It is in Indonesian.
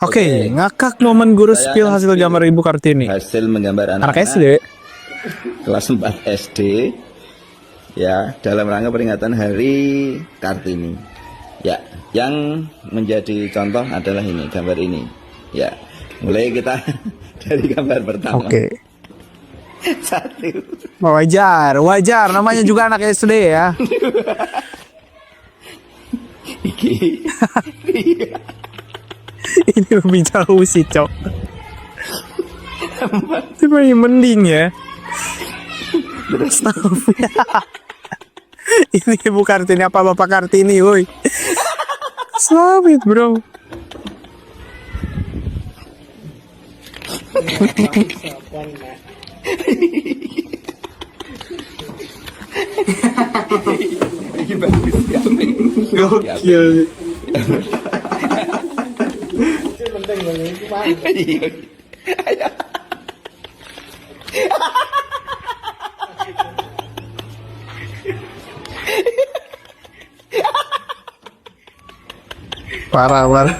Oke, ngakak momen guru Saya spill akan hasil spill gambar Ibu Kartini. hasil menggambar Anak anak-anak SD. kelas 4 SD ya, dalam rangka peringatan Hari Kartini. Ya, yang menjadi contoh adalah ini, gambar ini. Ya, mulai kita dari gambar pertama. Oke. Satu. Wajar, namanya juga anak SD ya. Iki. Ini lebih jauh sih, Cok. Tapi mending ya. Astagfirullah. Ini Ibu Kartini apa Bapak Kartini, woi? Selamat, bro. Ini bagus sekali. Gokil. Parah.